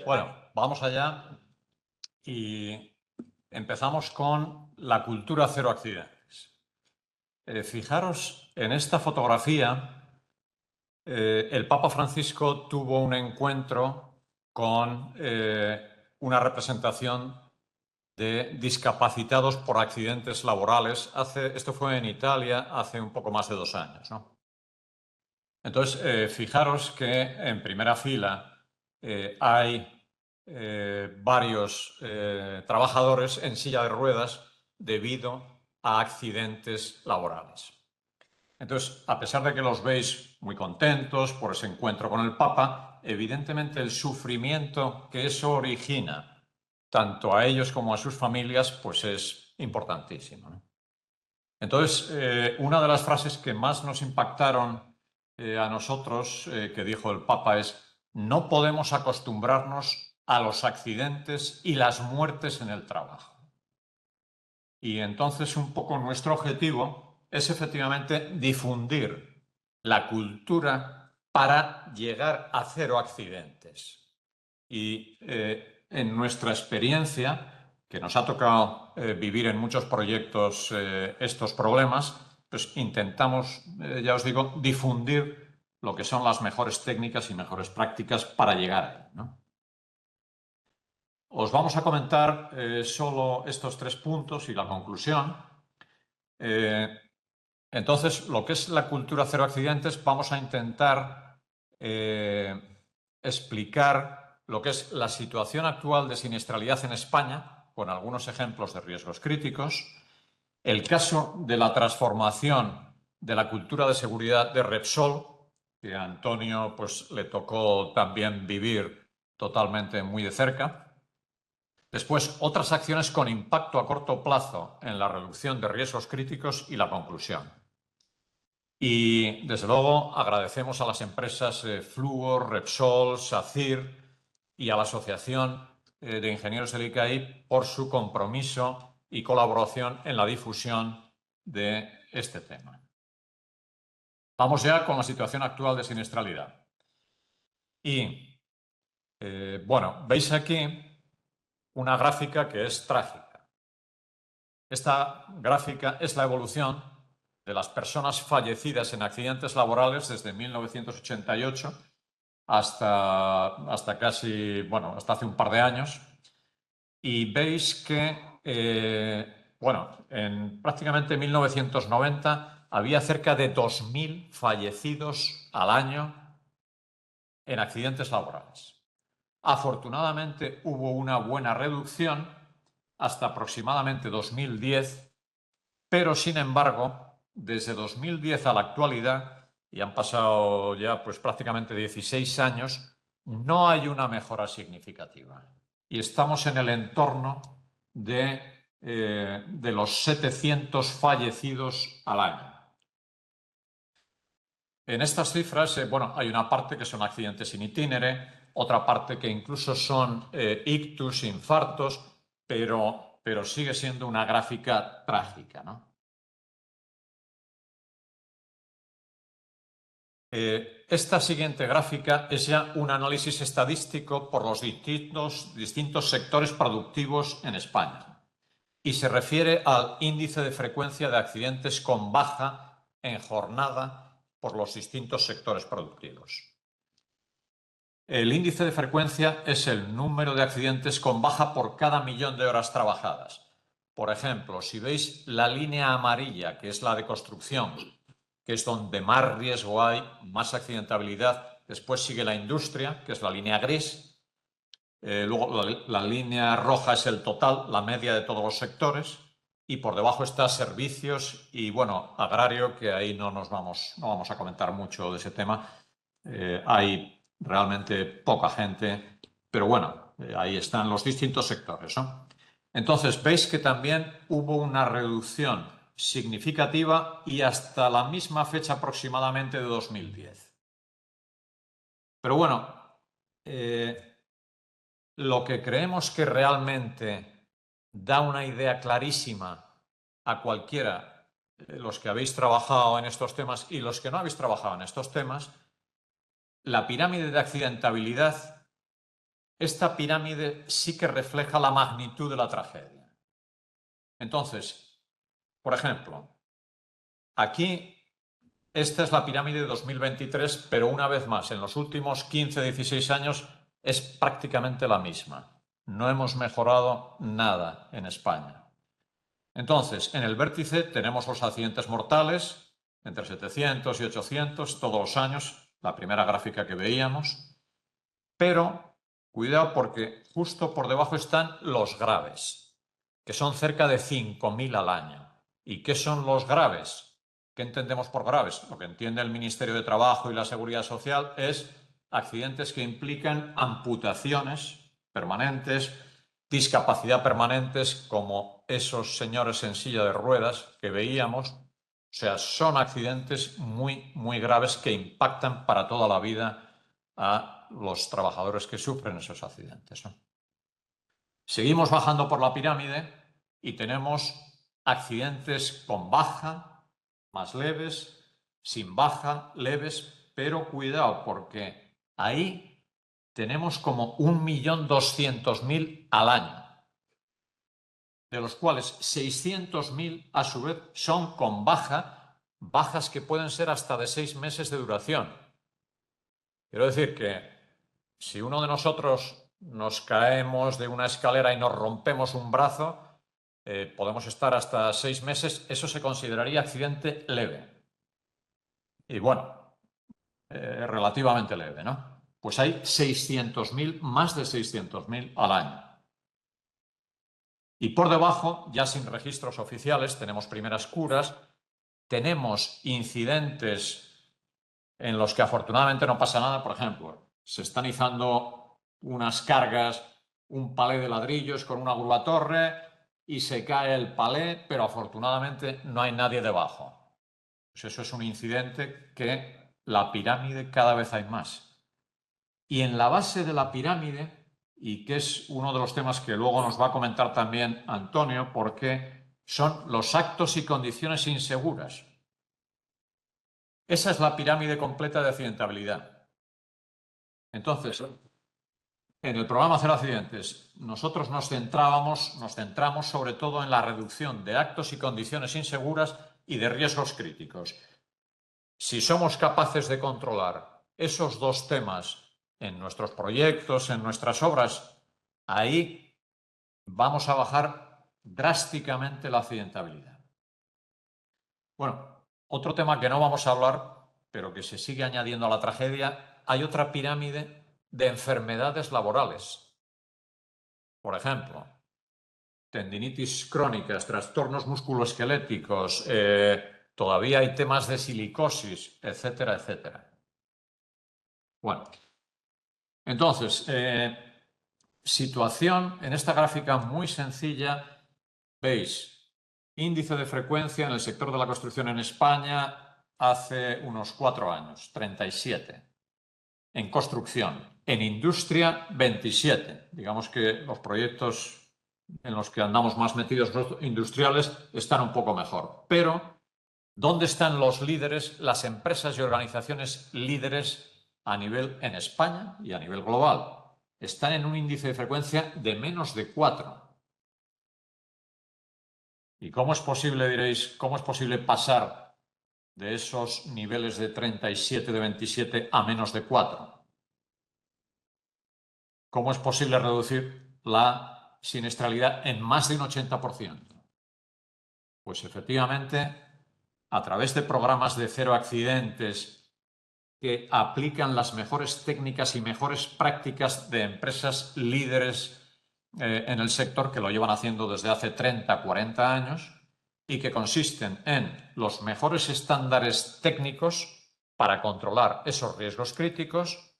Bueno, vamos allá y empezamos con la cultura cero accidentes. Fijaros en esta fotografía, el Papa Francisco tuvo un encuentro con una representación de discapacitados por accidentes laborales. Esto fue en Italia hace un poco más de 2 años, ¿no? Entonces, fijaros que en primera fila hay varios trabajadores en silla de ruedas debido a accidentes laborales. Entonces, a pesar de que los veis muy contentos por ese encuentro con el Papa, evidentemente el sufrimiento que eso origina, tanto a ellos como a sus familias, pues es importantísimo, ¿no? Entonces, una de las frases que más nos impactaron a nosotros, que dijo el Papa, es: no podemos acostumbrarnos a los accidentes y las muertes en el trabajo. Y entonces un poco nuestro objetivo es efectivamente difundir la cultura para llegar a cero accidentes. Y en nuestra experiencia, que nos ha tocado vivir en muchos proyectos estos problemas, pues intentamos, ya os digo, difundir lo que son las mejores técnicas y mejores prácticas para llegar ahí, ¿no? Os vamos a comentar solo estos 3 puntos y la conclusión. Entonces, lo que es la cultura cero accidentes, vamos a intentar explicar lo que es la situación actual de siniestralidad en España, con algunos ejemplos de riesgos críticos, el caso de la transformación de la cultura de seguridad de Repsol, que a Antonio pues, le tocó también vivir totalmente muy de cerca. Después, otras acciones con impacto a corto plazo en la reducción de riesgos críticos y la conclusión. Y, desde luego, agradecemos a las empresas Fluor, Repsol, SACIR y a la Asociación de Ingenieros del ICAI por su compromiso y colaboración en la difusión de este tema. Vamos ya con la situación actual de siniestralidad. Y, bueno, veis aquí una gráfica que es trágica. Esta gráfica es la evolución de las personas fallecidas en accidentes laborales desde 1988 hasta casi, bueno, hasta hace un par de años. Y veis que, bueno, en prácticamente 1990 había cerca de 2.000 fallecidos al año en accidentes laborales. Afortunadamente hubo una buena reducción hasta aproximadamente 2010, pero sin embargo, desde 2010 a la actualidad, y han pasado ya pues prácticamente 16 años, no hay una mejora significativa. Y estamos en el entorno de los 700 fallecidos al año. En estas cifras, bueno, hay una parte que son accidentes in itinere, otra parte que incluso son ictus, infartos, pero sigue siendo una gráfica trágica, ¿no? Esta siguiente gráfica es ya un análisis estadístico por los distintos sectores productivos en España y se refiere al índice de frecuencia de accidentes con baja en jornada por los distintos sectores productivos. El índice de frecuencia es el número de accidentes con baja por cada millón de horas trabajadas. Por ejemplo, si veis la línea amarilla, que es la de construcción, que es donde más riesgo hay, más accidentabilidad. Después sigue la industria, que es la línea gris. Luego la línea roja es el total, la media de todos los sectores. Y por debajo está servicios y, bueno, agrario, que ahí no vamos a comentar mucho de ese tema. Hay realmente poca gente, pero bueno, ahí están los distintos sectores, ¿no? Entonces, veis que también hubo una reducción significativa y hasta la misma fecha aproximadamente de 2010. Pero bueno, lo que creemos que realmente da una idea clarísima a cualquiera, los que habéis trabajado en estos temas y los que no habéis trabajado en estos temas, la pirámide de accidentabilidad esta pirámide sí que refleja la magnitud de la tragedia. Entonces, por ejemplo, aquí esta es la pirámide de 2023, pero una vez más, en los últimos 15-16 años es prácticamente la misma. No hemos mejorado nada en España. Entonces, en el vértice tenemos los accidentes mortales, entre 700 y 800 todos los años, la primera gráfica que veíamos, pero cuidado porque justo por debajo están los graves, que son cerca de 5.000 al año. ¿Y qué son los graves? ¿Qué entendemos por graves? Lo que entiende el Ministerio de Trabajo y la Seguridad Social es accidentes que implican amputaciones permanentes, discapacidad permanentes, como esos señores en silla de ruedas que veíamos. O sea, son accidentes muy, muy graves que impactan para toda la vida a los trabajadores que sufren esos accidentes, ¿no? Seguimos bajando por la pirámide y tenemos accidentes con baja, más leves, sin baja, leves, pero cuidado porque ahí tenemos como 1.200.000 al año, de los cuales 600.000 a su vez son con baja, bajas que pueden ser hasta de 6 meses de duración. Quiero decir que si uno de nosotros nos caemos de una escalera y nos rompemos un brazo, podemos estar hasta 6 meses, eso se consideraría accidente leve. Y bueno, relativamente leve, ¿no? Pues hay 600.000, más de 600.000 al año. Y por debajo, ya sin registros oficiales, tenemos primeras curas, tenemos incidentes en los que afortunadamente no pasa nada. Por ejemplo, se están izando unas cargas, un palé de ladrillos con una grúa torre y se cae el palé, pero afortunadamente no hay nadie debajo. Pues eso es un incidente que la pirámide cada vez hay más. Y en la base de la pirámide, y que es uno de los temas que luego nos va a comentar también Antonio, porque son los actos y condiciones inseguras. Esa es la pirámide completa de accidentabilidad. Entonces, en el programa Cero Accidentes, nosotros nos centramos sobre todo en la reducción de actos y condiciones inseguras y de riesgos críticos. Si somos capaces de controlar esos dos temas en nuestros proyectos, en nuestras obras, ahí vamos a bajar drásticamente la accidentabilidad. Bueno, otro tema que no vamos a hablar, pero que se sigue añadiendo a la tragedia, hay otra pirámide de enfermedades laborales. Por ejemplo, tendinitis crónicas, trastornos musculoesqueléticos, todavía hay temas de silicosis, etcétera, etcétera. Bueno, entonces, situación en esta gráfica muy sencilla, veis, índice de frecuencia en el sector de la construcción en España hace unos 4 años, 37. En construcción. En industria, 27. Digamos que los proyectos en los que andamos más metidos industriales están un poco mejor. Pero, ¿dónde están los líderes, las empresas y organizaciones líderes a nivel en España y a nivel global? Están en un índice de frecuencia de menos de 4. ¿Y cómo es posible, diréis, cómo es posible pasar de esos niveles de 37, de 27 a menos de 4? ¿Cómo es posible reducir la siniestralidad en más de un 80%? Pues efectivamente, a través de programas de cero accidentes que aplican las mejores técnicas y mejores prácticas de empresas líderes en el sector, que lo llevan haciendo desde hace 30, 40 años, y que consisten en los mejores estándares técnicos para controlar esos riesgos críticos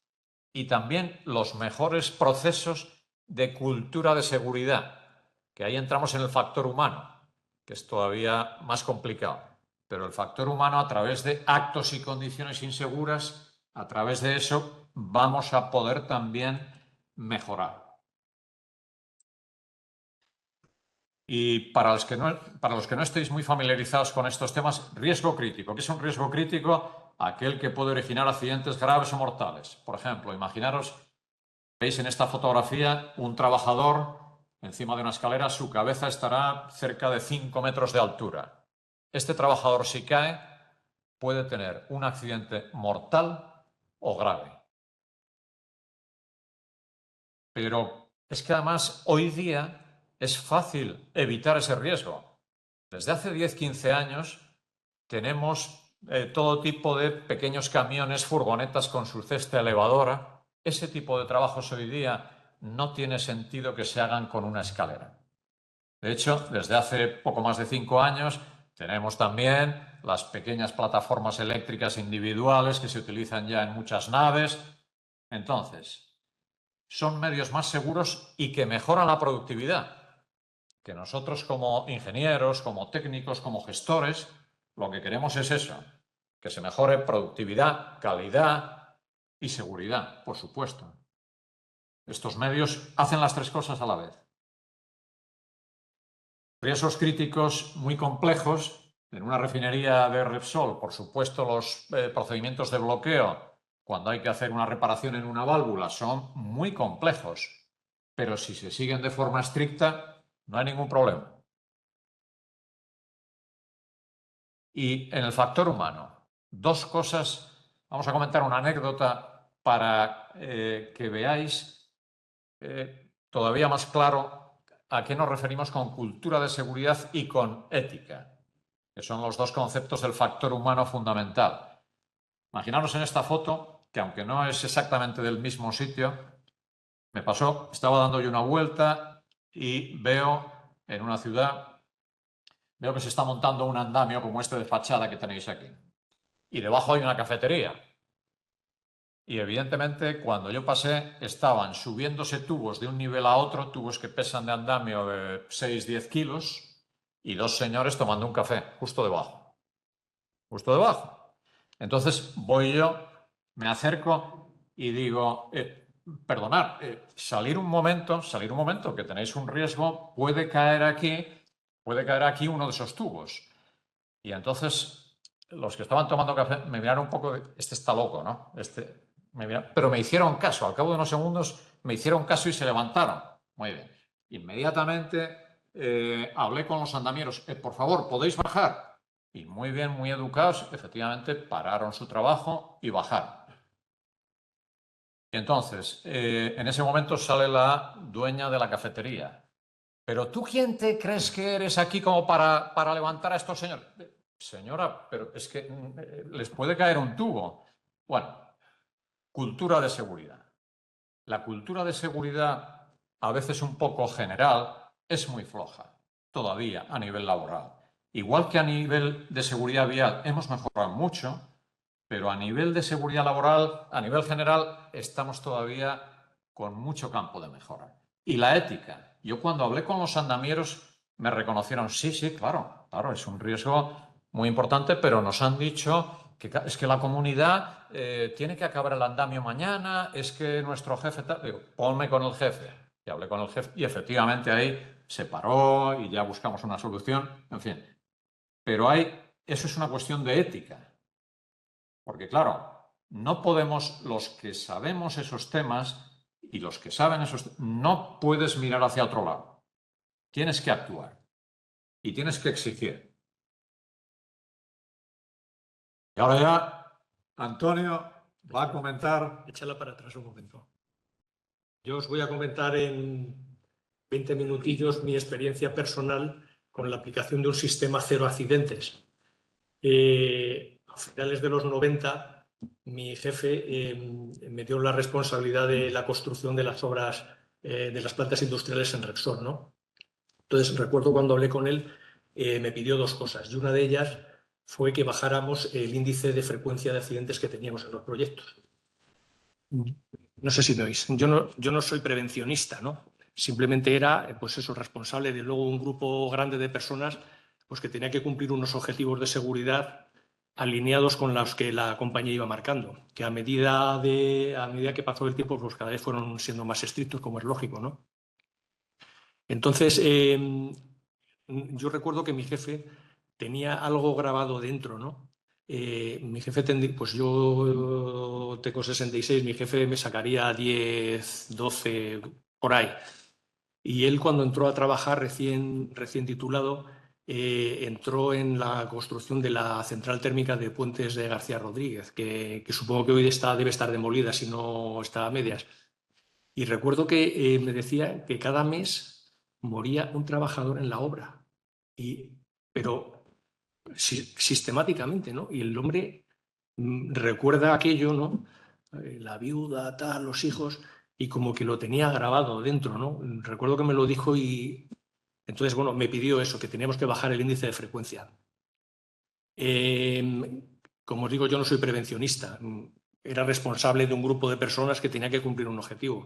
y también los mejores procesos de cultura de seguridad, que ahí entramos en el factor humano, que es todavía más complicado. Pero el factor humano, a través de actos y condiciones inseguras, a través de eso vamos a poder también mejorar. Y para los que no estéis muy familiarizados con estos temas, riesgo crítico. ¿Qué es un riesgo crítico? Aquel que puede originar accidentes graves o mortales. Por ejemplo, imaginaros Veis en esta fotografía un trabajador encima de una escalera, su cabeza estará cerca de 5 metros de altura. Este trabajador, si cae, puede tener un accidente mortal o grave. Pero es que además hoy día es fácil evitar ese riesgo. Desde hace 10-15 años tenemos todo tipo de pequeños camiones, furgonetas con su cesta elevadora. Ese tipo de trabajos hoy día no tiene sentido que se hagan con una escalera. De hecho, desde hace poco más de 5 años tenemos también las pequeñas plataformas eléctricas individuales que se utilizan ya en muchas naves. Entonces, son medios más seguros y que mejoran la productividad. Que nosotros como ingenieros, como técnicos, como gestores, lo que queremos es eso, que se mejore productividad, calidad y seguridad, por supuesto. Estos medios hacen las tres cosas a la vez. Riesgos críticos muy complejos. En una refinería de Repsol, por supuesto, los procedimientos de bloqueo, cuando hay que hacer una reparación en una válvula, son muy complejos. Pero si se siguen de forma estricta, no hay ningún problema. Y en el factor humano, dos cosas. Vamos a comentar una anécdota para que veáis todavía más claro a qué nos referimos con cultura de seguridad y con ética, que son los dos conceptos del factor humano fundamental. Imaginaros en esta foto, que aunque no es exactamente del mismo sitio, me pasó, estaba dando yo una vuelta y veo en una ciudad, veo que se está montando un andamio como este de fachada que tenéis aquí. Y debajo hay una cafetería. Y evidentemente cuando yo pasé estaban subiéndose tubos de un nivel a otro, tubos que pesan de andamio de 6-10 kilos, y dos señores tomando un café justo debajo. Justo debajo. Entonces voy yo, me acerco y digo, perdonad, salir un momento, que tenéis un riesgo, puede caer aquí uno de esos tubos. Y entonces los que estaban tomando café me miraron un poco de, este está loco, ¿no? Pero me hicieron caso, al cabo de unos segundos me hicieron caso y se levantaron. Muy bien. Inmediatamente hablé con los andamieros, por favor, ¿podéis bajar? Y muy bien, muy educados, efectivamente pararon su trabajo y bajaron. Y entonces, en ese momento sale la dueña de la cafetería. ¿Pero tú quién te crees que eres aquí como para levantar a estos señores? Señora, pero es que les puede caer un tubo. Bueno, cultura de seguridad. La cultura de seguridad, a veces un poco general, es muy floja, todavía a nivel laboral. Igual que a nivel de seguridad vial hemos mejorado mucho, pero a nivel de seguridad laboral, a nivel general, estamos todavía con mucho campo de mejora. Y la ética. Yo cuando hablé con los andamieros me reconocieron, sí, claro, es un riesgo muy importante, pero nos han dicho que es que la comunidad tiene que acabar el andamio mañana, es que nuestro jefe... Digo, ponme con el jefe. Y hablé con el jefe y efectivamente ahí se paró y ya buscamos una solución, en fin. Pero eso es una cuestión de ética. Porque claro, no podemos, los que sabemos esos temas y los que saben no puedes mirar hacia otro lado. Tienes que actuar y tienes que exigir. Y ahora ya, Antonio va a comentar... Échala para atrás un momento. Yo os voy a comentar en 20 minutillos mi experiencia personal con la aplicación de un sistema cero accidentes. A finales de los 90, mi jefe me dio la responsabilidad de la construcción de las obras de las plantas industriales en Repsol, ¿no? Entonces, recuerdo cuando hablé con él, me pidió dos cosas, y una de ellas fue que bajáramos el índice de frecuencia de accidentes que teníamos en los proyectos. No sé si me oís. Yo no soy prevencionista, ¿no? Simplemente era, pues eso, responsable de luego un grupo grande de personas pues que tenía que cumplir unos objetivos de seguridad alineados con los que la compañía iba marcando, que a medida que pasó el tiempo, pues cada vez fueron siendo más estrictos, como es lógico, ¿no? Entonces, yo recuerdo que mi jefe tenía algo grabado dentro, ¿no? mi jefe, pues yo tengo 66, mi jefe me sacaría 10, 12, por ahí. Y él cuando entró a trabajar recién titulado, entró en la construcción de la central térmica de Puentes de García Rodríguez, que supongo que hoy debe estar demolida si no está a medias. Y recuerdo que me decía que cada mes moría un trabajador en la obra, pero sistemáticamente, ¿no? Y el hombre recuerda aquello, ¿no? La viuda, tal, los hijos, y como que lo tenía grabado dentro, ¿no? Recuerdo que me lo dijo y entonces, bueno, me pidió eso, que teníamos que bajar el índice de frecuencia. Como os digo, yo no soy prevencionista, era responsable de un grupo de personas que tenía que cumplir un objetivo.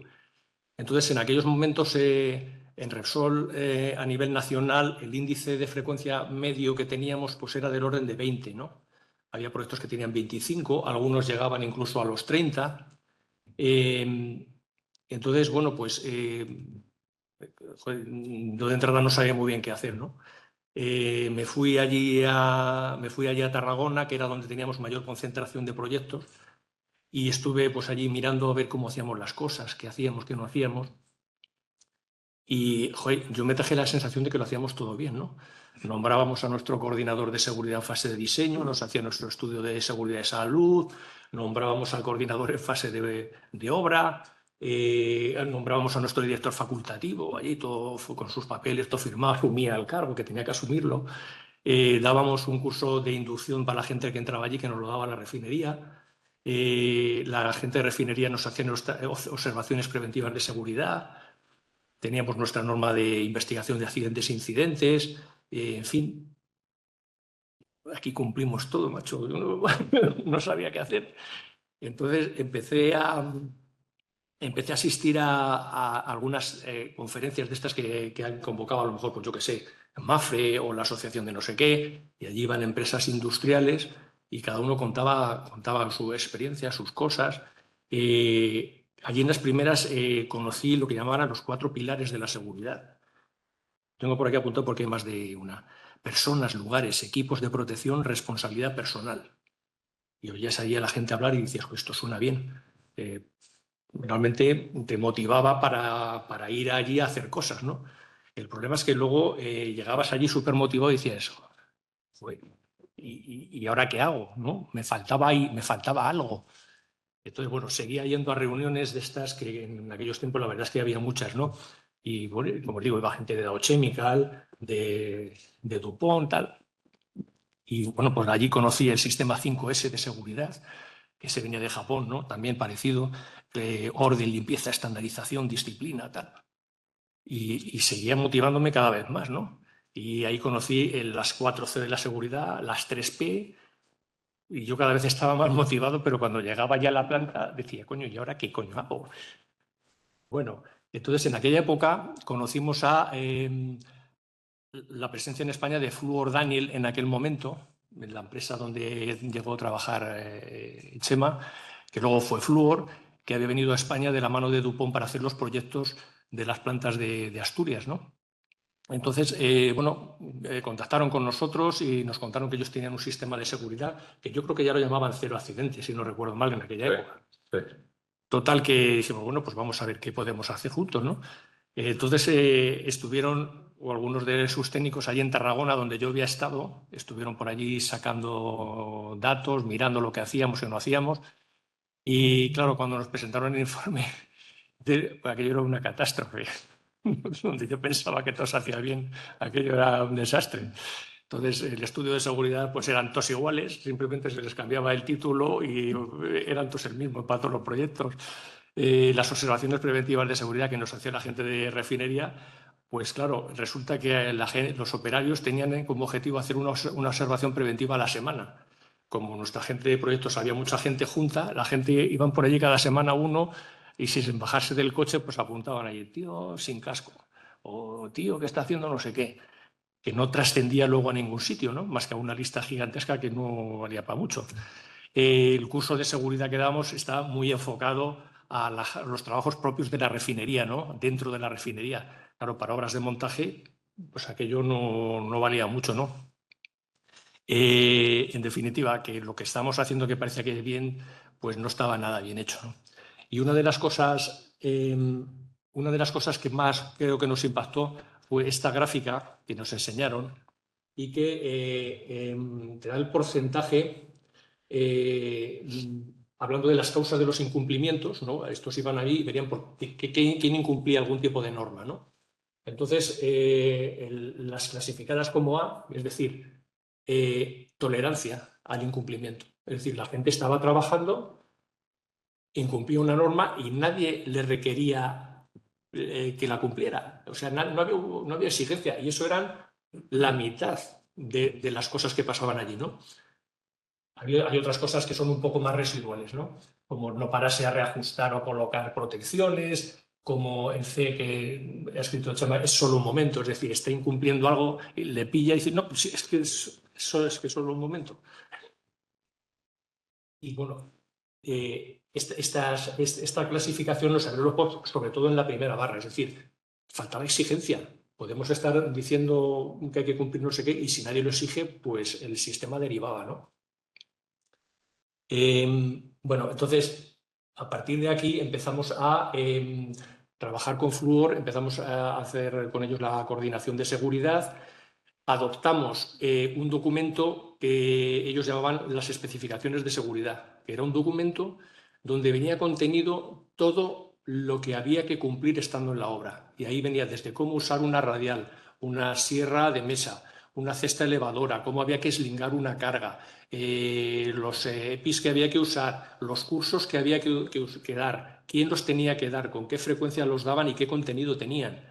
Entonces, en aquellos momentos, en Repsol, a nivel nacional, el índice de frecuencia medio que teníamos pues, era del orden de 20, ¿no? Había proyectos que tenían 25, algunos llegaban incluso a los 30. Entonces, bueno, pues yo de entrada no sabía muy bien qué hacer, ¿no? Me fui allí a Tarragona, que era donde teníamos mayor concentración de proyectos, y estuve pues allí mirando a ver cómo hacíamos las cosas, qué hacíamos, qué no hacíamos. Y joder, yo me traje la sensación de que lo hacíamos todo bien, ¿no? Nombrábamos a nuestro coordinador de seguridad en fase de diseño, nos hacía nuestro estudio de seguridad de salud, nombrábamos al coordinador en fase de obra, nombrábamos a nuestro director facultativo, allí todo con sus papeles, todo firmado, asumía el cargo, que tenía que asumirlo. Dábamos un curso de inducción para la gente que entraba allí, que nos lo daba la refinería. La gente de refinería nos hacía observaciones preventivas de seguridad. Teníamos nuestra norma de investigación de accidentes e incidentes, en fin, aquí cumplimos todo, macho. Yo no sabía qué hacer. Entonces empecé a asistir a algunas conferencias de estas que han convocado, a lo mejor, pues yo qué sé, MAFRE o la Asociación de no sé qué, y allí iban empresas industriales y cada uno contaba su experiencia, sus cosas. Allí en las primeras conocí lo que llamaban los 4 pilares de la seguridad. Tengo por aquí apuntado porque hay más de una. Personas, lugares, equipos de protección, responsabilidad personal. Y oías ahí a la gente hablar y decías, esto suena bien. Realmente te motivaba para ir allí a hacer cosas, ¿no? El problema es que luego llegabas allí súper motivado y decías, ¿y ahora qué hago? ¿No? Me faltaba algo. Entonces, bueno, seguía yendo a reuniones de estas que en aquellos tiempos la verdad es que había muchas, ¿no? Y, bueno, como os digo, iba gente de Dow Chemical, de DuPont, tal. Y, bueno, pues allí conocí el sistema 5S de seguridad, que se venía de Japón, ¿no? También parecido, orden, limpieza, estandarización, disciplina, tal. Y seguía motivándome cada vez más, ¿no? Y ahí conocí las 4C de la seguridad, las 3P, y yo cada vez estaba más motivado, pero cuando llegaba ya a la planta decía, coño, ¿y ahora qué coño hago? Bueno, entonces en aquella época conocimos a la presencia en España de Fluor Daniel en aquel momento, en la empresa donde llegó a trabajar Chema, que luego fue Fluor, que había venido a España de la mano de Dupont para hacer los proyectos de las plantas de Asturias, ¿no? Entonces, bueno, contactaron con nosotros y nos contaron que ellos tenían un sistema de seguridad que yo creo que ya lo llamaban cero accidentes, si no recuerdo mal, en aquella época. Sí. Total que dijimos, bueno, pues vamos a ver qué podemos hacer juntos, ¿no? Entonces estuvieron, o algunos de sus técnicos allí en Tarragona, donde yo había estado, estuvieron por allí sacando datos, mirando lo que hacíamos y no hacíamos. Y claro, cuando nos presentaron el informe, aquello era una catástrofe. Donde yo pensaba que todo se hacía bien, aquello era un desastre. Entonces, el estudio de seguridad pues eran todos iguales, simplemente se les cambiaba el título y eran todos el mismo para todos los proyectos. Las observaciones preventivas de seguridad que nos hacía la gente de refinería, pues claro, resulta que los operarios tenían como objetivo hacer una observación preventiva a la semana. Como nuestra gente de proyectos había mucha gente junta, la gente iban por allí cada semana uno y sin bajarse del coche pues apuntaban ahí, tío sin casco o tío que está haciendo no sé qué, que no trascendía luego a ningún sitio, ¿no? Más que a una lista gigantesca que no valía para mucho. El curso de seguridad que damos está muy enfocado a los trabajos propios de la refinería, ¿no? Dentro de la refinería. Claro, para obras de montaje, pues aquello no valía mucho, ¿no? En definitiva, que lo que estamos haciendo que parece que es bien, pues no estaba nada bien hecho, ¿no? Y una de las cosas que más creo que nos impactó fue esta gráfica que nos enseñaron y que te da el porcentaje, hablando de las causas de los incumplimientos, ¿no? Estos iban ahí y verían quién incumplía algún tipo de norma, ¿no? Entonces, las clasificadas como A, es decir, tolerancia al incumplimiento. Es decir, la gente estaba trabajando, incumplía una norma y nadie le requería que la cumpliera. O sea, no había exigencia. Y eso eran la mitad de las cosas que pasaban allí, ¿no? Hay otras cosas que son un poco más residuales, ¿no? Como no pararse a reajustar o colocar protecciones, como en C que ha escrito Chema, es solo un momento, es decir, está incumpliendo algo, y le pilla y dice, no, pues sí, es que es solo un momento. Y bueno, esta clasificación nos abrió los ojos, sobre todo en la primera barra, es decir, faltaba exigencia. Podemos estar diciendo que hay que cumplir no sé qué, y si nadie lo exige, pues el sistema derivaba, ¿no? Bueno, entonces, a partir de aquí empezamos a trabajar con Fluor, empezamos a hacer con ellos la coordinación de seguridad, adoptamos un documento que ellos llamaban las especificaciones de seguridad, que era un documento donde venía contenido todo lo que había que cumplir estando en la obra. Y ahí venía desde cómo usar una radial, una sierra de mesa, una cesta elevadora, cómo había que eslingar una carga, los EPIs que había que usar, los cursos que había que dar, quién los tenía que dar, con qué frecuencia los daban y qué contenido tenían.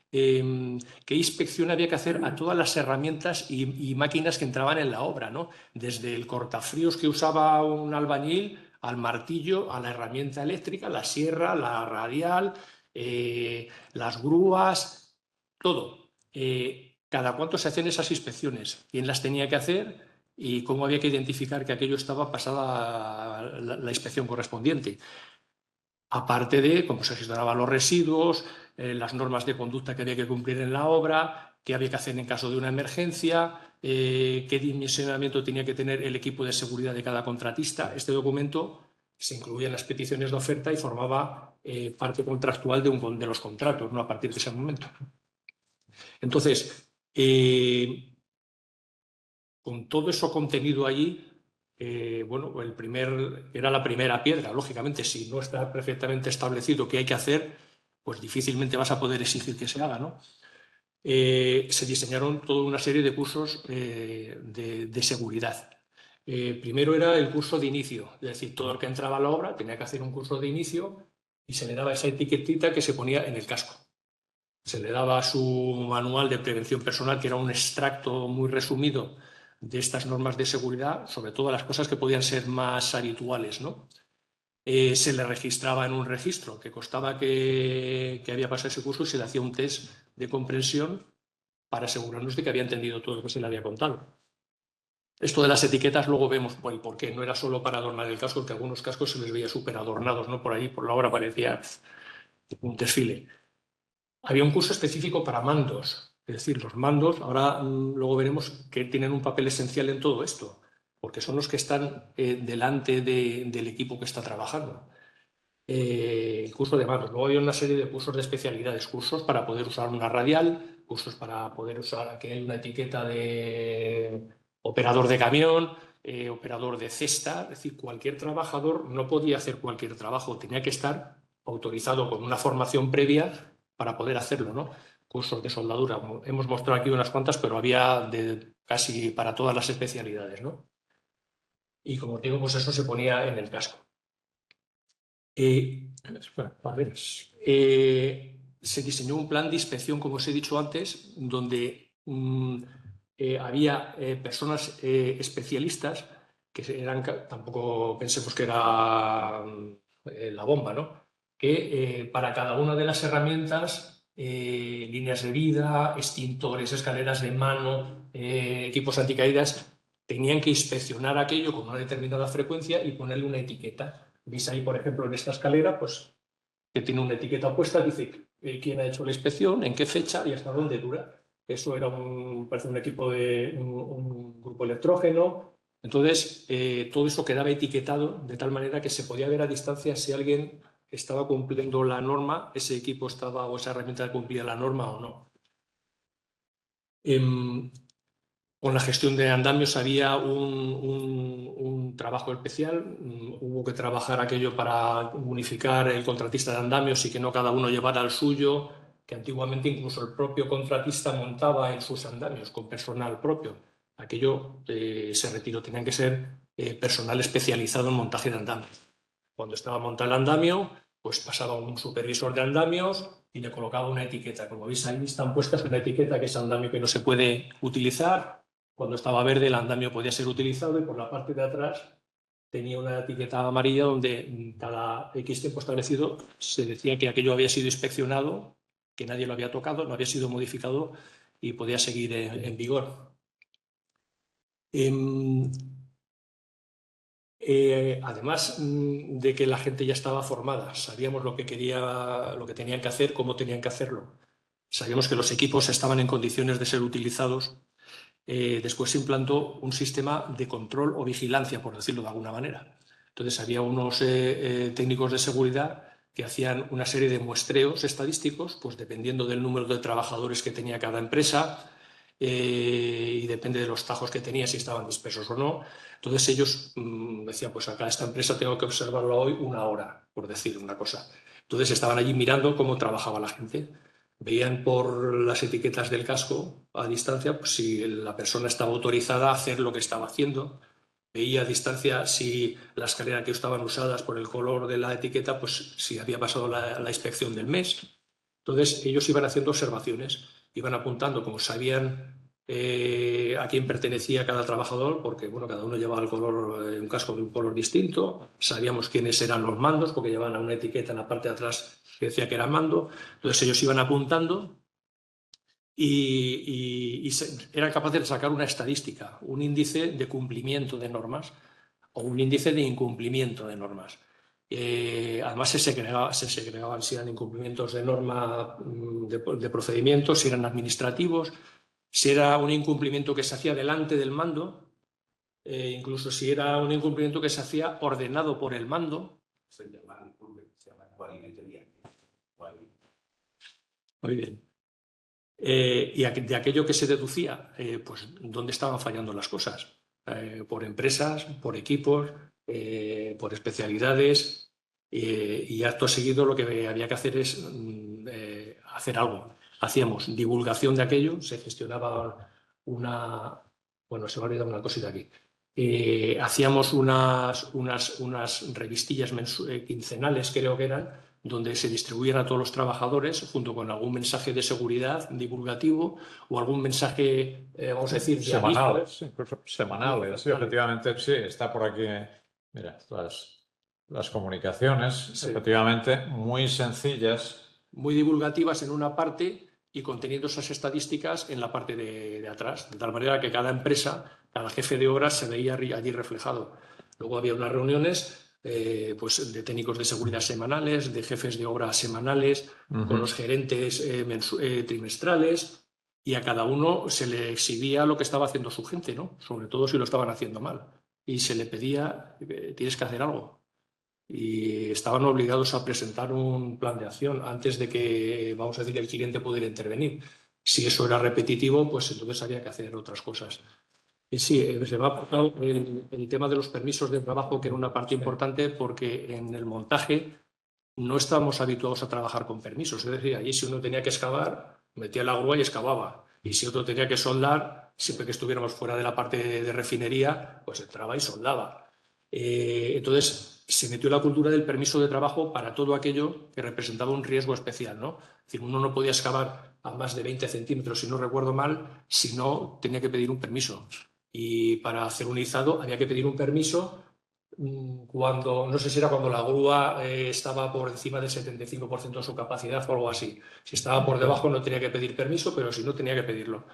Qué inspección había que hacer a todas las herramientas y máquinas que entraban en la obra, ¿no? Desde el cortafríos que usaba un albañil, al martillo, a la herramienta eléctrica, la sierra, la radial, las grúas, todo. Cada cuánto se hacían esas inspecciones, quién las tenía que hacer y cómo había que identificar que aquello estaba pasada la inspección correspondiente. Aparte de cómo se gestionaban los residuos, las normas de conducta que había que cumplir en la obra, qué había que hacer en caso de una emergencia, qué dimensionamiento tenía que tener el equipo de seguridad de cada contratista. Este documento se incluía en las peticiones de oferta y formaba parte contractual de los contratos, ¿no? A partir de ese momento. Entonces, con todo eso contenido allí, bueno, era la primera piedra. Lógicamente, si no está perfectamente establecido qué hay que hacer, pues difícilmente vas a poder exigir que se haga, ¿no? Se diseñaron toda una serie de cursos de seguridad. Primero era el curso de inicio, es decir, todo el que entraba a la obra tenía que hacer un curso de inicio y se le daba esa etiquetita que se ponía en el casco. Se le daba su manual de prevención personal, que era un extracto muy resumido de estas normas de seguridad, sobre todo las cosas que podían ser más habituales, ¿no? Se le registraba en un registro que constaba que había pasado ese curso y se le hacía un test de comprensión para asegurarnos de que había entendido todo lo que se le había contado. Esto de las etiquetas luego vemos por qué. No era solo para adornar el casco, que algunos cascos se les veía súper adornados, ¿no? Por ahí, por la obra parecía un desfile. Había un curso específico para mandos, es decir, los mandos, ahora luego veremos que tienen un papel esencial en todo esto, porque son los que están delante del equipo que está trabajando. El curso de mandos. Luego hay una serie de cursos de especialidades, cursos para poder usar una radial, cursos para poder usar, aquí hay una etiqueta de operador de camión, operador de cesta, es decir, cualquier trabajador no podía hacer cualquier trabajo, tenía que estar autorizado con una formación previa para poder hacerlo, ¿no? Cursos de soldadura. Hemos mostrado aquí unas cuantas, pero había casi para todas las especialidades, ¿no? Y como digo, pues eso se ponía en el casco. Se diseñó un plan de inspección, como os he dicho antes, donde había personas especialistas que tampoco pensemos que era la bomba, ¿no? Que para cada una de las herramientas, líneas de vida, extintores, escaleras de mano, equipos anticaídas, tenían que inspeccionar aquello con una determinada frecuencia y ponerle una etiqueta. Veis ahí, por ejemplo, en esta escalera, pues que tiene una etiqueta puesta, dice quién ha hecho la inspección, en qué fecha y hasta dónde dura. eso era parece un equipo de un grupo electrógeno. Entonces, todo eso quedaba etiquetado de tal manera que se podía ver a distancia si alguien estaba cumpliendo la norma, ese equipo estaba o esa herramienta cumplía la norma o no. Con la gestión de andamios había un trabajo especial. Hubo que trabajar aquello para unificar el contratista de andamios y que no cada uno llevara el suyo, que antiguamente incluso el propio contratista montaba en sus andamios con personal propio. Aquello se retiró, tenían que ser personal especializado en montaje de andamios. Cuando estaba montado el andamio, pues pasaba un supervisor de andamios y le colocaba una etiqueta. Como veis ahí están puestas una etiqueta que es andamio que no se puede utilizar. Cuando estaba verde el andamio podía ser utilizado y por la parte de atrás tenía una etiqueta amarilla donde cada X tiempo establecido se decía que aquello había sido inspeccionado, que nadie lo había tocado, no había sido modificado y podía seguir en vigor. Además de que la gente ya estaba formada, sabíamos lo que tenían que hacer, cómo tenían que hacerlo. Sabíamos que los equipos estaban en condiciones de ser utilizados. Después se implantó un sistema de control o vigilancia, por decirlo de alguna manera. Entonces había unos técnicos de seguridad que hacían una serie de muestreos estadísticos, pues dependiendo del número de trabajadores que tenía cada empresa y depende de los tajos que tenía, si estaban dispersos o no. Entonces ellos decían, pues acá esta empresa tengo que observarla hoy 1 hora, por decir una cosa. Entonces estaban allí mirando cómo trabajaba la gente. Veían por las etiquetas del casco a distancia pues, si la persona estaba autorizada a hacer lo que estaba haciendo. Veía a distancia si las escaleras que estaban usadas por el color de la etiqueta, pues si había pasado la inspección del mes. Entonces ellos iban haciendo observaciones, iban apuntando como sabían a quién pertenecía cada trabajador, porque bueno, cada uno llevaba el color, un casco de un color distinto, sabíamos quiénes eran los mandos, porque llevaban una etiqueta en la parte de atrás que decía que era mando. Entonces ellos iban apuntando y eran capaces de sacar una estadística, un índice de cumplimiento de normas o un índice de incumplimiento de normas. Además se segregaban si eran incumplimientos de norma de procedimientos, si eran administrativos, si era un incumplimiento que se hacía delante del mando, incluso si era un incumplimiento que se hacía ordenado por el mando. Muy bien. Y de aquello que se deducía, pues dónde estaban fallando las cosas, por empresas, por equipos, por especialidades, y acto seguido lo que había que hacer es hacer algo. Hacíamos divulgación de aquello, se gestionaba bueno, se me ha olvidado una cosita aquí. Hacíamos unas revistillas quincenales, creo que eran, donde se distribuían a todos los trabajadores junto con algún mensaje de seguridad divulgativo o algún mensaje, vamos a decir, semanales, semanales, sí, efectivamente, sí, está por aquí, mira, las comunicaciones, sí. Efectivamente, muy sencillas. Muy divulgativas en una parte y conteniendo esas estadísticas en la parte de atrás, de tal manera que cada empresa, cada jefe de obra se veía allí reflejado. Luego había unas reuniones pues de técnicos de seguridad semanales, de jefes de obra semanales, con los gerentes trimestrales, y a cada uno se le exhibía lo que estaba haciendo su gente, ¿no? Sobre todo si lo estaban haciendo mal. Y se le pedía, tienes que hacer algo. Y estaban obligados a presentar un plan de acción antes de que, vamos a decir, el cliente pudiera intervenir. Si eso era repetitivo, pues entonces había que hacer otras cosas. Y sí, se me ha aportado el tema de los permisos de trabajo, que era una parte importante porque en el montaje no estábamos habituados a trabajar con permisos. Es decir, allí si uno tenía que excavar, metía la grúa y excavaba. Y si otro tenía que soldar, siempre que estuviéramos fuera de la parte de refinería, pues entraba y soldaba. Entonces se metió la cultura del permiso de trabajo para todo aquello que representaba un riesgo especial, ¿no? Es decir, uno no podía excavar a más de 20 centímetros, si no recuerdo mal, si no tenía que pedir un permiso. Y para hacer un izado había que pedir un permiso cuando, no sé si era cuando la grúa estaba por encima del 75% de su capacidad o algo así. Si estaba por debajo no tenía que pedir permiso, pero si no tenía que pedirlo.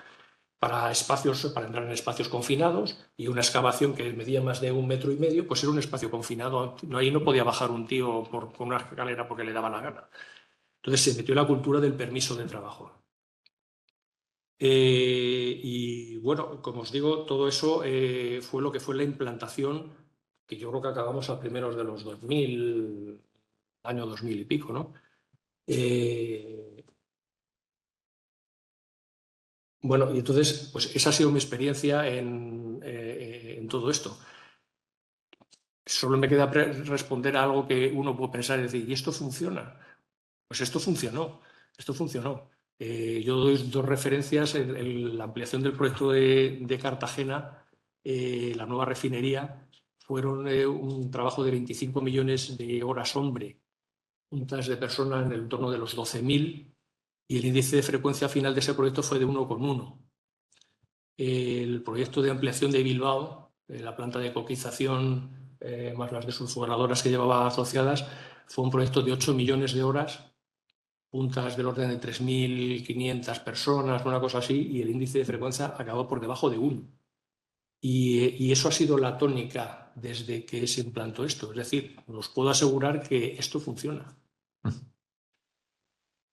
Para entrar en espacios confinados, y una excavación que medía más de 1,5 metros, pues era un espacio confinado. Ahí no podía bajar un tío con una escalera porque le daba la gana. Entonces se metió la cultura del permiso de trabajo. Y bueno, como os digo, todo eso fue lo que fue la implantación, que yo creo que acabamos a primeros de los 2000, año 2000 y pico, ¿no? Bueno, y entonces, pues esa ha sido mi experiencia en todo esto. Solo me queda responder a algo que uno puede pensar y decir, ¿y esto funciona? Pues esto funcionó, esto funcionó. Yo doy dos referencias en la ampliación del proyecto de Cartagena, la nueva refinería, fueron un trabajo de 25 millones de horas hombre, juntas de personas en el entorno de los 12.000, y el índice de frecuencia final de ese proyecto fue de 1,1. El proyecto de ampliación de Bilbao, la planta de coquización más las desulfuradoras que llevaba asociadas, fue un proyecto de 8 millones de horas, puntas del orden de 3.500 personas, una cosa así, y el índice de frecuencia acabó por debajo de 1. Y eso ha sido la tónica desde que se implantó esto. Es decir, os puedo asegurar que esto funciona.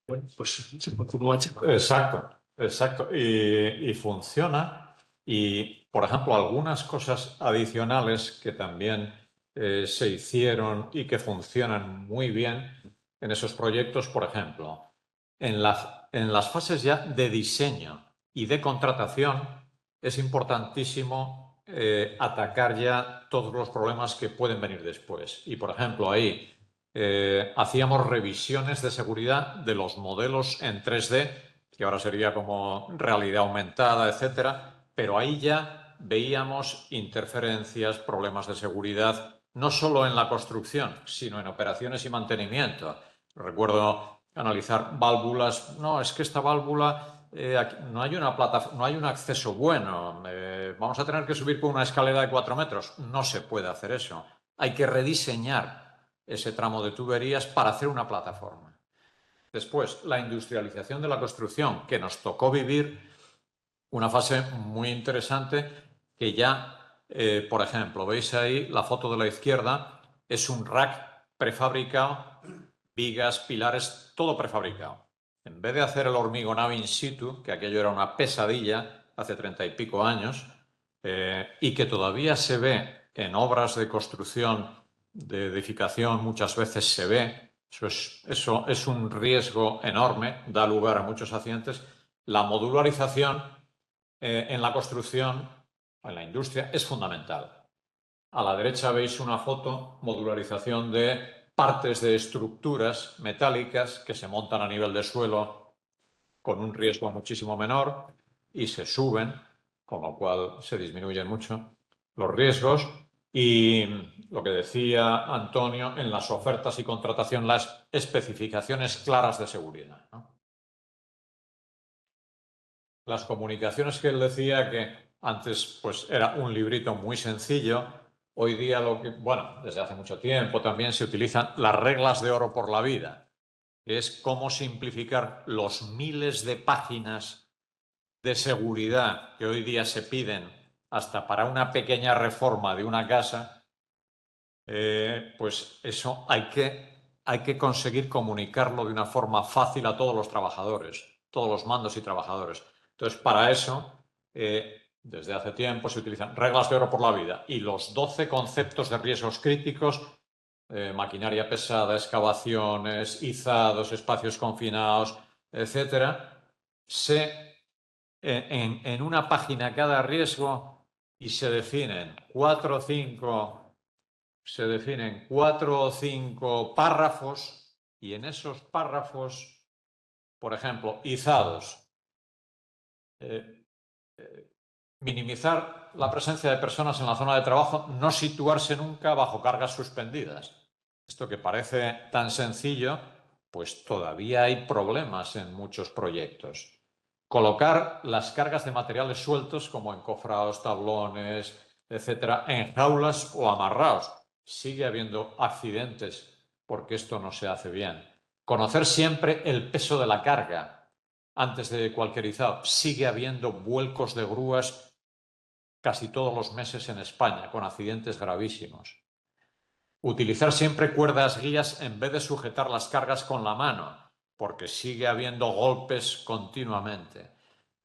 Bueno, pues como Exacto, exacto. Y funciona. Y, por ejemplo, algunas cosas adicionales que también se hicieron y que funcionan muy bien en esos proyectos, por ejemplo, en las fases ya de diseño y de contratación es importantísimo atacar ya todos los problemas que pueden venir después. Y, por ejemplo, ahí hacíamos revisiones de seguridad de los modelos en 3D, que ahora sería como realidad aumentada, etcétera, pero ahí ya veíamos interferencias, problemas de seguridad, no solo en la construcción, sino en operaciones y mantenimiento. Recuerdo analizar válvulas. No, es que esta válvula no hay una no hay un acceso bueno. Vamos a tener que subir por una escalera de 4 metros. No se puede hacer eso. Hay que rediseñar ese tramo de tuberías para hacer una plataforma. Después, la industrialización de la construcción, que nos tocó vivir una fase muy interesante que ya, por ejemplo, veis ahí la foto de la izquierda, es un rack prefabricado, vigas, pilares, todo prefabricado. En vez de hacer el hormigonado in situ, que aquello era una pesadilla hace 30 y pico años, y que todavía se ve en obras de construcción, de edificación, muchas veces se ve, eso es un riesgo enorme, da lugar a muchos accidentes. La modularización en la construcción, en la industria, es fundamental. A la derecha veis una foto, modularización de partes de estructuras metálicas que se montan a nivel de suelo con un riesgo muchísimo menor y se suben, con lo cual se disminuyen mucho los riesgos. Y lo que decía Antonio, en las ofertas y contratación, las especificaciones claras de seguridad, ¿no? Las comunicaciones que él decía que antes pues era un librito muy sencillo, hoy día bueno, desde hace mucho tiempo también se utilizan las reglas de oro por la vida, que es cómo simplificar los miles de páginas de seguridad que hoy día se piden hasta para una pequeña reforma de una casa, pues eso hay que conseguir comunicarlo de una forma fácil a todos los trabajadores, todos los mandos y trabajadores. Entonces, para eso, desde hace tiempo se utilizan reglas de oro por la vida y los 12 conceptos de riesgos críticos, maquinaria pesada, excavaciones, izados, espacios confinados, etcétera, en una página cada riesgo y se definen 4 o 5 párrafos y en esos párrafos, por ejemplo, izados, minimizar la presencia de personas en la zona de trabajo, no situarse nunca bajo cargas suspendidas. Esto que parece tan sencillo, pues todavía hay problemas en muchos proyectos. Colocar las cargas de materiales sueltos, como encofrados, tablones, etcétera, en jaulas o amarrados. Sigue habiendo accidentes porque esto no se hace bien. Conocer siempre el peso de la carga antes de cualquier izado. Sigue habiendo vuelcos de grúas casi todos los meses en España, con accidentes gravísimos. Utilizar siempre cuerdas guías en vez de sujetar las cargas con la mano, porque sigue habiendo golpes continuamente.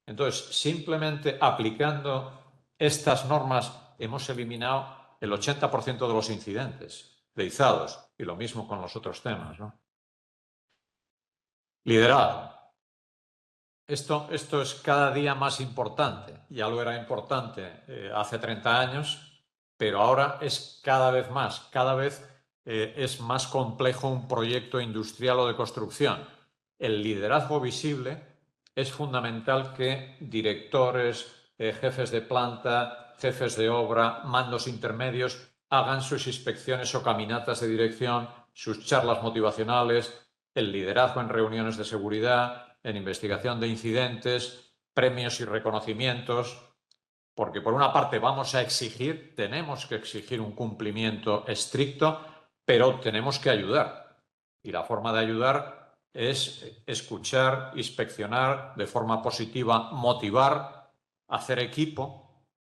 Entonces, simplemente aplicando estas normas hemos eliminado el 80% de los incidentes de izados, y lo mismo con los otros temas, ¿no? Liderazgo. Esto es cada día más importante. Ya lo era importante hace 30 años, pero ahora es cada vez más. Cada vez es más complejo un proyecto industrial o de construcción. El liderazgo visible es fundamental que directores, jefes de planta, jefes de obra, mandos intermedios hagan sus inspecciones o caminatas de dirección, sus charlas motivacionales, el liderazgo en reuniones de seguridad, en investigación de incidentes, premios y reconocimientos, porque por una parte vamos a exigir, tenemos que exigir un cumplimiento estricto, pero tenemos que ayudar. Y la forma de ayudar es escuchar, inspeccionar de forma positiva, motivar, hacer equipo,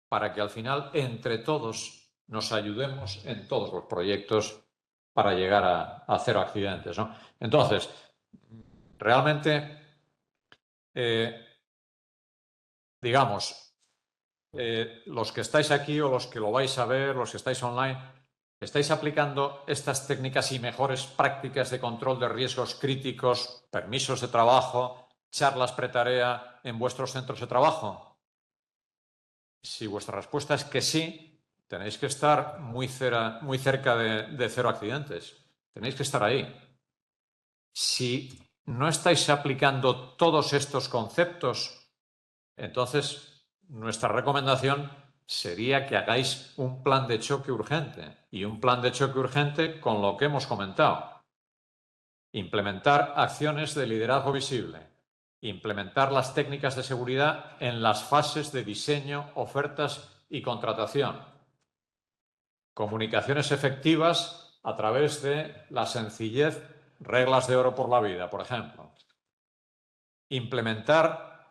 para que al final entre todos nos ayudemos en todos los proyectos para llegar a cero accidentes, ¿no? Entonces, realmente, digamos, los que estáis aquí o los que lo vais a ver, los que estáis online, ¿estáis aplicando estas técnicas y mejores prácticas de control de riesgos críticos, permisos de trabajo, charlas pretarea en vuestros centros de trabajo? Si vuestra respuesta es que sí, tenéis que estar muy cerca de cero accidentes. Tenéis que estar ahí. Si no estáis aplicando todos estos conceptos, entonces nuestra recomendación sería que hagáis un plan de choque urgente, y un plan de choque urgente con lo que hemos comentado. Implementar acciones de liderazgo visible, implementar las técnicas de seguridad en las fases de diseño, ofertas y contratación. Comunicaciones efectivas a través de la sencillez, reglas de oro por la vida, por ejemplo. Implementar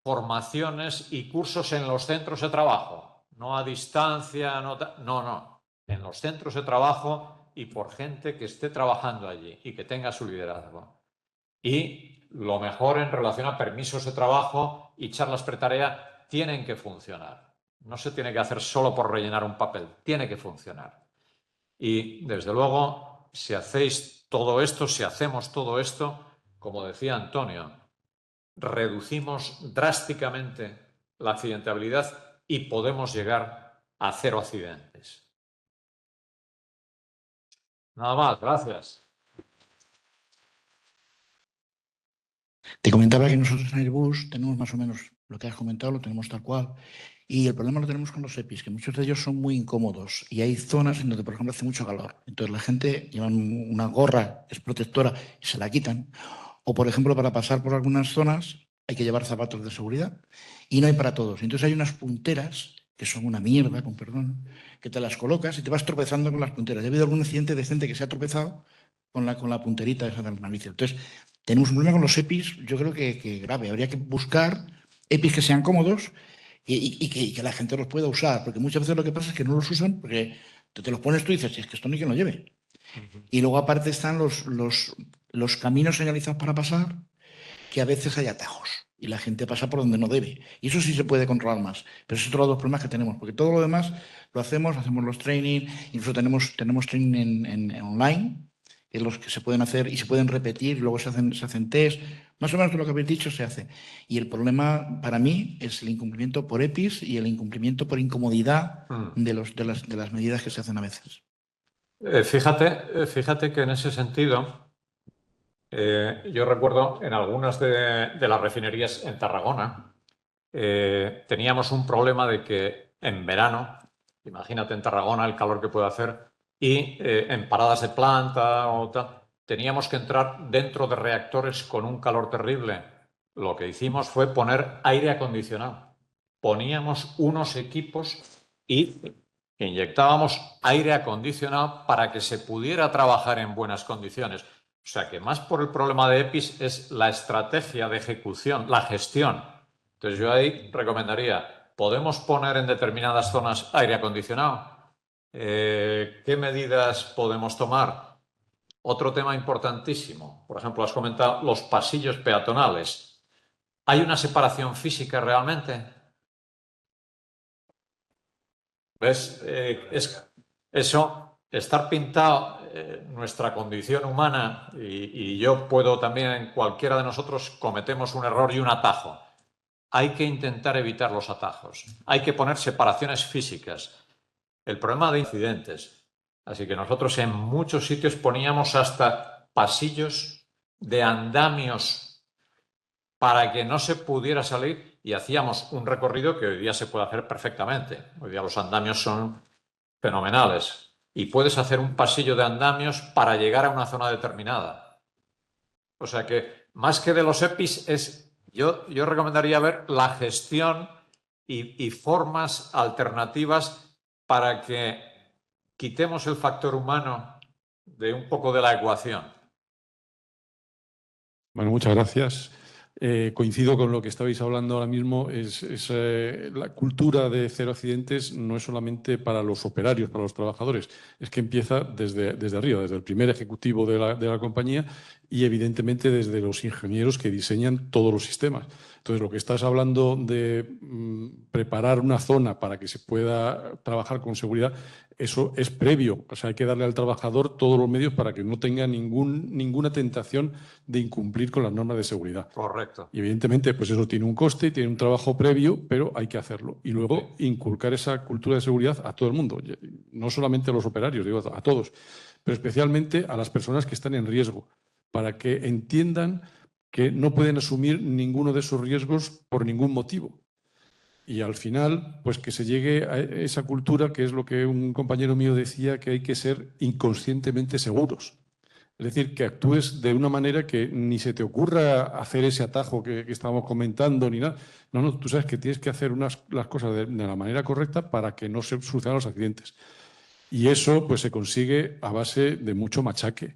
formaciones y cursos en los centros de trabajo, no a distancia, no, en los centros de trabajo y por gente que esté trabajando allí y que tenga su liderazgo. Y lo mejor en relación a permisos de trabajo y charlas pretarea tienen que funcionar. No se tiene que hacer solo por rellenar un papel, tiene que funcionar. Y desde luego, si hacéis todo esto, si hacemos todo esto, como decía Antonio, reducimos drásticamente la accidentabilidad y podemos llegar a cero accidentes. Nada más, gracias. Te comentaba que nosotros en Airbus tenemos más o menos lo que has comentado, lo tenemos tal cual. Y el problema lo tenemos con los EPIs, que muchos de ellos son muy incómodos. Y hay zonas en donde, por ejemplo, hace mucho calor. Entonces la gente lleva una gorra, es protectora, y se la quitan. O, por ejemplo, para pasar por algunas zonas hay que llevar zapatos de seguridad. Y no hay para todos. Entonces hay unas punteras, que son una mierda, con perdón, que te las colocas y te vas tropezando con las punteras. Ha habido algún accidente decente que se ha tropezado con la punterita esa de la nariz. Entonces, tenemos un problema con los EPIs, yo creo que grave. Habría que buscar EPIs que sean cómodos y que la gente los pueda usar, porque muchas veces lo que pasa es que no los usan porque te los pones tú y dices, es que esto no hay quien lo lleve. Y luego aparte están los caminos señalizados para pasar, que a veces hay atajos y la gente pasa por donde no debe. Y eso sí se puede controlar más. Pero es otro de los problemas que tenemos, porque todo lo demás lo hacemos los training, incluso tenemos training en online, en los que se pueden hacer y se pueden repetir, y luego se hacen test. Más o menos lo que habéis dicho se hace. Y el problema para mí es el incumplimiento por EPIs y el incumplimiento por incomodidad de las medidas que se hacen a veces. Fíjate que en ese sentido, yo recuerdo en algunas de las refinerías en Tarragona, teníamos un problema de que en verano, imagínate en Tarragona el calor que puede hacer, y en paradas de planta o tal, teníamos que entrar dentro de reactores con un calor terrible. Lo que hicimos fue poner aire acondicionado. Poníamos unos equipos y inyectábamos aire acondicionado para que se pudiera trabajar en buenas condiciones. O sea que más por el problema de EPIs es la estrategia de ejecución, la gestión. Entonces yo ahí recomendaría, ¿podemos poner en determinadas zonas aire acondicionado? ¿Qué medidas podemos tomar? Otro tema importantísimo, por ejemplo, has comentado los pasillos peatonales. ¿Hay una separación física realmente? ¿Ves? Eso, estar pintado, nuestra condición humana, y yo puedo también, cualquiera de nosotros cometemos un error y un atajo. Hay que intentar evitar los atajos. Hay que poner separaciones físicas. El problema de incidentes. Así que nosotros en muchos sitios poníamos hasta pasillos de andamios para que no se pudiera salir y hacíamos un recorrido que hoy día se puede hacer perfectamente. Hoy día los andamios son fenomenales y puedes hacer un pasillo de andamios para llegar a una zona determinada. O sea que más que de los EPIs yo recomendaría ver la gestión y formas alternativas para que quitemos el factor humano de un poco de la ecuación. Bueno, muchas gracias. Coincido con lo que estabais hablando ahora mismo. La cultura de cero accidentes no es solamente para los operarios, para los trabajadores, es que empieza desde arriba, desde el primer ejecutivo de la compañía y evidentemente desde los ingenieros que diseñan todos los sistemas. Entonces, lo que estás hablando de preparar una zona para que se pueda trabajar con seguridad, eso es previo. O sea, hay que darle al trabajador todos los medios para que no tenga ninguna tentación de incumplir con las normas de seguridad. Correcto. Y evidentemente, pues eso tiene un coste, tiene un trabajo previo, pero hay que hacerlo. Y luego inculcar esa cultura de seguridad a todo el mundo, no solamente a los operarios, digo a todos, pero especialmente a las personas que están en riesgo, para que entiendan que no pueden asumir ninguno de esos riesgos por ningún motivo. Y al final, pues que se llegue a esa cultura, que es lo que un compañero mío decía, que hay que ser inconscientemente seguros. Es decir, que actúes de una manera que ni se te ocurra hacer ese atajo que estábamos comentando, ni nada. No, tú sabes que tienes que hacer las cosas de la manera correcta para que no se sucedan los accidentes. Y eso pues se consigue a base de mucho machaque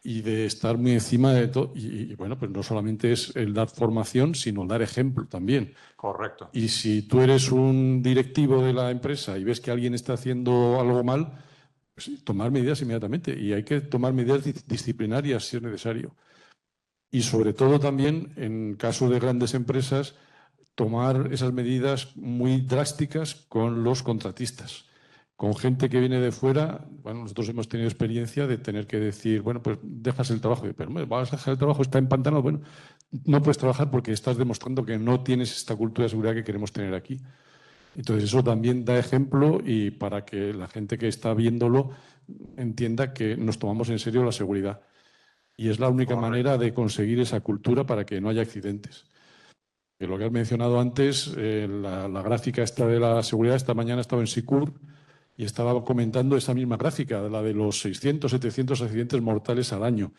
y de estar muy encima de todo. Y bueno, pues no solamente es el dar formación, sino el dar ejemplo también. Correcto. Y si tú eres un directivo de la empresa y ves que alguien está haciendo algo mal, pues tomar medidas inmediatamente. Y hay que tomar medidas disciplinarias si es necesario. Y sobre todo también, en caso de grandes empresas, tomar esas medidas muy drásticas con los contratistas. Con gente que viene de fuera, bueno, nosotros hemos tenido experiencia de tener que decir, bueno, pues dejas el trabajo. Pero vas a dejar el trabajo, está empantanado. Bueno, no puedes trabajar porque estás demostrando que no tienes esta cultura de seguridad que queremos tener aquí. Entonces, eso también da ejemplo y para que la gente que está viéndolo entienda que nos tomamos en serio la seguridad. Y es la única manera de conseguir esa cultura para que no haya accidentes. Que lo que has mencionado antes, la gráfica esta de la seguridad, esta mañana estaba en SICUR y estaba comentando esa misma gráfica, la de los 600, 700 accidentes mortales al año,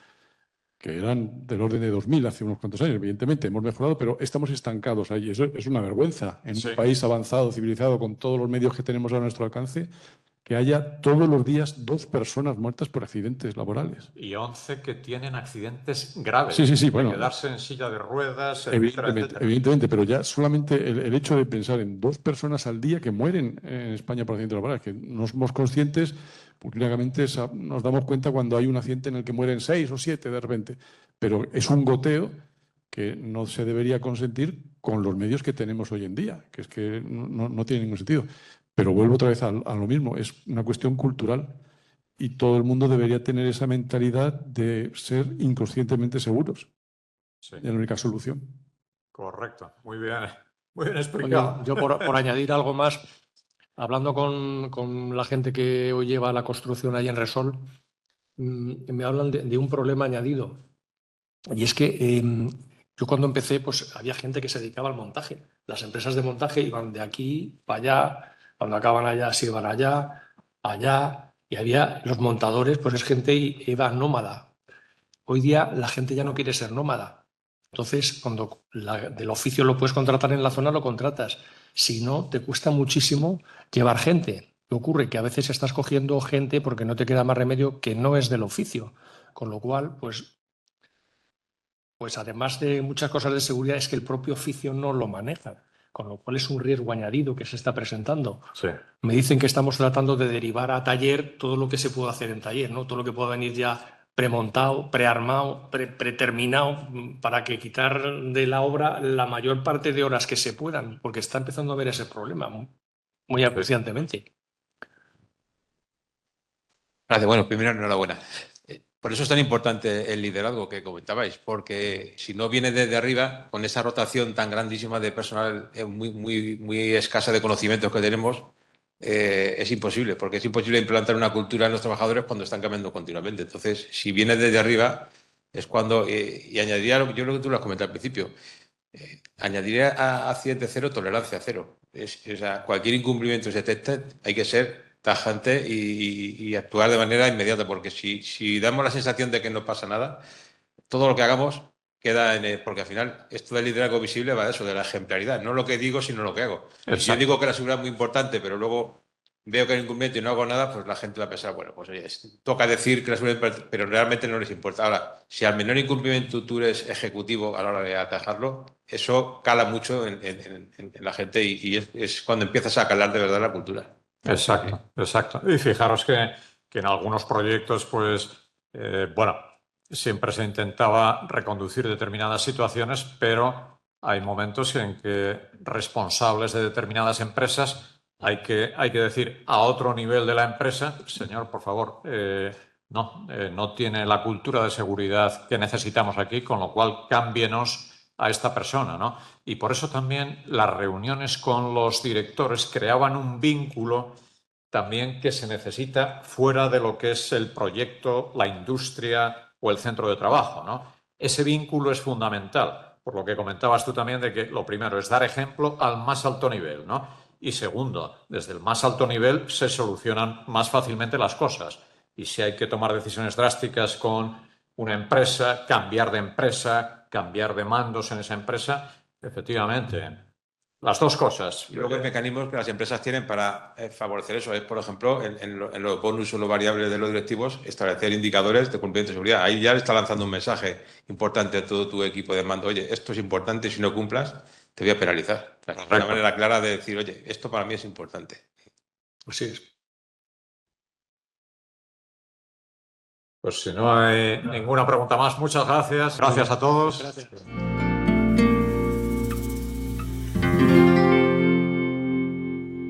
que eran del orden de 2.000 hace unos cuantos años. Evidentemente, hemos mejorado, pero estamos estancados ahí. Eso es una vergüenza en un país avanzado, civilizado, con todos los medios que tenemos a nuestro alcance, que haya todos los días 2 personas muertas por accidentes laborales. Y 11 que tienen accidentes graves. Sí, bueno. Quedarse en silla de ruedas, evidentemente, pero ya solamente el hecho de pensar en 2 personas al día que mueren en España por accidentes laborales, que no somos conscientes, porque únicamente nos damos cuenta cuando hay un accidente en el que mueren 6 o 7 de repente, pero es un goteo que no se debería consentir con los medios que tenemos hoy en día, que es que no tiene ningún sentido. Pero vuelvo otra vez a lo mismo, es una cuestión cultural y todo el mundo debería tener esa mentalidad de ser inconscientemente seguros. Sí. Es la única solución. Correcto, muy bien explicado. Yo por añadir algo más, hablando con la gente que hoy lleva la construcción ahí en Resol, me hablan de un problema añadido. Y es que yo cuando empecé, pues había gente que se dedicaba al montaje. Las empresas de montaje iban de aquí para allá, cuando acaban allá se iban allá, y había los montadores, pues es gente que iba nómada. Hoy día la gente ya no quiere ser nómada. Entonces, cuando del oficio lo puedes contratar en la zona, lo contratas. Si no, te cuesta muchísimo llevar gente. ¿Qué ocurre? Que a veces estás cogiendo gente porque no te queda más remedio que no es del oficio. Con lo cual, pues además de muchas cosas de seguridad, es que el propio oficio no lo maneja, con lo cual es un riesgo añadido que se está presentando. Sí. Me dicen que estamos tratando de derivar a taller todo lo que se puede hacer en taller, ¿no? Todo lo que pueda venir ya premontado, prearmado, preterminado, para que quitar de la obra la mayor parte de horas que se puedan, porque está empezando a haber ese problema muy acuciantemente. Gracias. Bueno, primero, enhorabuena. Por eso es tan importante el liderazgo que comentabais, porque si no viene desde arriba, con esa rotación tan grandísima de personal muy escasa de conocimientos que tenemos, es imposible, porque es imposible implantar una cultura en los trabajadores cuando están cambiando continuamente. Entonces, si viene desde arriba, es cuando, y añadiría, yo lo que tú lo has comentado al principio, añadiría a accidente cero tolerancia cero. O sea, cualquier incumplimiento que se detecte, hay que ser tajante y actuar de manera inmediata, porque si damos la sensación de que no pasa nada, todo lo que hagamos queda porque al final esto del liderazgo visible va de eso, de la ejemplaridad, no lo que digo, sino lo que hago. Y si yo digo que la seguridad es muy importante, pero luego veo que hay incumplimiento y no hago nada, pues la gente va a pensar, bueno, pues oye, toca decir que la seguridad es importante, pero realmente no les importa. Ahora, si al menor incumplimiento tú eres ejecutivo a la hora de atajarlo, eso cala mucho en la gente y es cuando empiezas a calar de verdad la cultura. Exacto, exacto. Y fijaros que en algunos proyectos, pues, bueno, siempre se intentaba reconducir determinadas situaciones, pero hay momentos en que responsables de determinadas empresas hay que decir a otro nivel de la empresa, señor, por favor, no tiene la cultura de seguridad que necesitamos aquí, con lo cual cámbienos a esta persona, ¿no? Y por eso también las reuniones con los directores creaban un vínculo también que se necesita fuera de lo que es el proyecto, la industria o el centro de trabajo, ¿no? Ese vínculo es fundamental, por lo que comentabas tú también de que lo primero es dar ejemplo al más alto nivel, ¿no? Y segundo, desde el más alto nivel se solucionan más fácilmente las cosas. Y si hay que tomar decisiones drásticas con una empresa, cambiar de mandos en esa empresa, efectivamente, las dos cosas. Y luego hay mecanismos que las empresas tienen para favorecer eso. Es, por ejemplo, en los bonus o los variables de los directivos, establecer indicadores de cumplimiento de seguridad. Ahí ya le está lanzando un mensaje importante a todo tu equipo de mando. Oye, esto es importante y si no cumplas, te voy a penalizar. Es una manera clara de decir, oye, esto para mí es importante. Así es. Pues si no hay ninguna pregunta más, muchas gracias. Gracias a todos. Gracias.